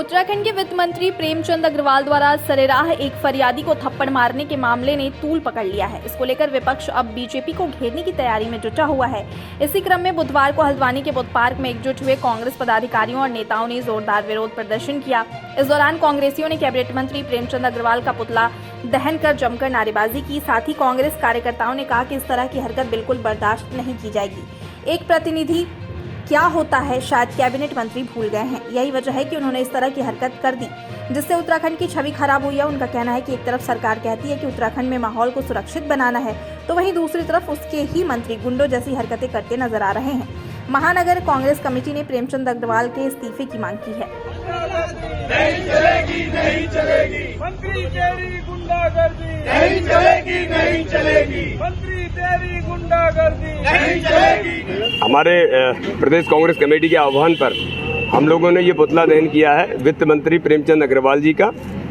उत्तराखंड के वित्त मंत्री प्रेमचंद अग्रवाल द्वारा सरेराह एक फरियादी को थप्पड़ मारने के मामले ने तूल पकड़ लिया है। इसको लेकर विपक्ष अब बीजेपी को घेरने की तैयारी में जुटा हुआ है। इसी क्रम में बुधवार को हल्द्वानी के बुद्ध पार्क में एकजुट हुए कांग्रेस पदाधिकारियों और नेताओं ने जोरदार विरोध प्रदर्शन किया। इस दौरान कांग्रेसियों ने कैबिनेट मंत्री प्रेमचंद अग्रवाल का पुतला दहन कर जमकर नारेबाजी की। साथ ही कांग्रेस कार्यकर्ताओं ने कहा कि इस तरह की हरकत बिल्कुल बर्दाश्त नहीं की जाएगी। एक प्रतिनिधि क्या होता है शायद कैबिनेट मंत्री भूल गए हैं। यही वजह है कि उन्होंने इस तरह की हरकत कर दी जिससे उत्तराखंड की छवि खराब हुई है। उनका कहना है कि एक तरफ सरकार कहती है कि उत्तराखंड में माहौल को सुरक्षित बनाना है, तो वहीं दूसरी तरफ उसके ही मंत्री गुंडों जैसी हरकतें करते नजर आ रहे हैं। महानगर कांग्रेस कमेटी ने प्रेमचंद अग्रवाल के इस्तीफे की मांग की है। नहीं चलेगी, नहीं चलेगी मंत्री तेरी गुंडागर्दी, नहीं चलेगी, नहीं चलेगी मंत्री तेरी गुंडागर्दी, नहीं चलेगी। हमारे प्रदेश कांग्रेस कमेटी के आह्वान पर हम लोगों ने ये पुतला दहन किया है वित्त मंत्री प्रेमचंद अग्रवाल जी का,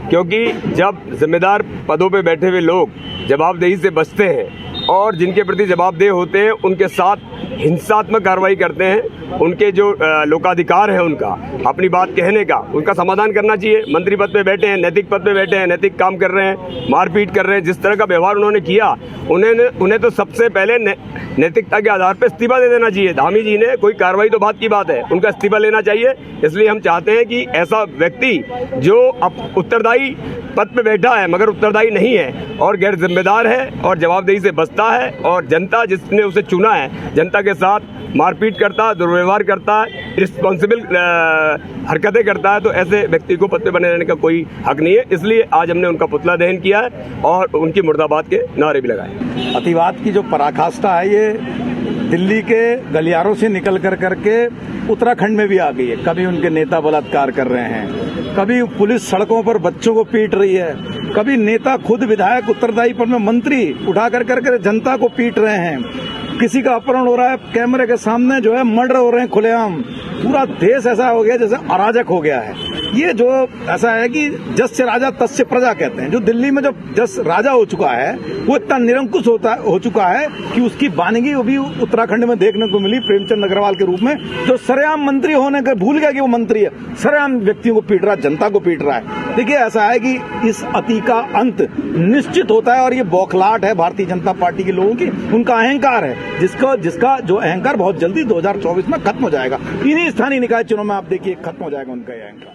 क्योंकि जब जिम्मेदार पदों पे बैठे हुए लोग जवाबदेही से बचते हैं और जिनके प्रति जवाबदेह होते हैं उनके साथ हिंसात्मक कार्रवाई करते हैं, उनके जो लोकाधिकार है उनका अपनी बात कहने का उनका समाधान करना चाहिए। मंत्री पद पे बैठे हैं, नैतिक पद पे बैठे हैं, नैतिक काम कर रहे हैं, मारपीट कर रहे हैं, जिस तरह का व्यवहार उन्होंने किया उन्हें तो सबसे पहले नैतिकता के आधार पर इस्तीफा दे देना चाहिए। धामी जी ने कोई कार्रवाई तो बात की बात है, उनका इस्तीफा लेना चाहिए। इसलिए हम चाहते हैं कि ऐसा व्यक्ति जो उत्तरदायी पद पे बैठा है मगर उत्तरदायी नहीं है और गैर जिम्मेदार है और जवाबदेही से बचता है और जनता जिसने उसे चुना है जनता के साथ मारपीट करता है, दुर्व्यवहार करता है, रिस्पॉन्सिबल हरकतें करता है, तो ऐसे व्यक्ति को पद पे बने रहने का कोई हक नहीं है। इसलिए आज हमने उनका पुतला दहन किया है और उनकी मुर्दाबाद के नारे भी लगाए। अतिवाद की जो पराकाष्ठा है ये दिल्ली के गलियारों से निकल करके उत्तराखंड में भी आ गई है। कभी उनके नेता बलात्कार कर रहे हैं, कभी पुलिस सड़कों पर बच्चों को पीट रही है, कभी नेता खुद विधायक उत्तरदायी पद में मंत्री उठा कर जनता को पीट रहे हैं, किसी का अपहरण हो रहा है, कैमरे के सामने जो है मर्डर हो रहे हैं खुलेआम। पूरा देश ऐसा हो गया जैसे अराजक हो गया है। ये जो ऐसा है कि जस्य राजा तस्य प्रजा कहते हैं, जो दिल्ली में जो जस राजा हो चुका है वो इतना निरंकुश हो चुका है कि उसकी वानगी भी उत्तराखंड में देखने को मिली प्रेमचंद अग्रवाल के रूप में, जो सरेआम मंत्री होने का भूल गया कि वो मंत्री है, सरेआम व्यक्तियों को पीट रहा है, जनता को पीट रहा है। देखिए ऐसा है कि इस अति का अंत निश्चित होता है और ये बौखलाहट है भारतीय जनता पार्टी के लोगों की, उनका अहंकार है जिसका जो अहंकार बहुत जल्दी 2024 में खत्म हो जाएगा। इन्हीं स्थानीय निकाय चुनाव में आप देखिए खत्म हो जाएगा उनका अहंकार।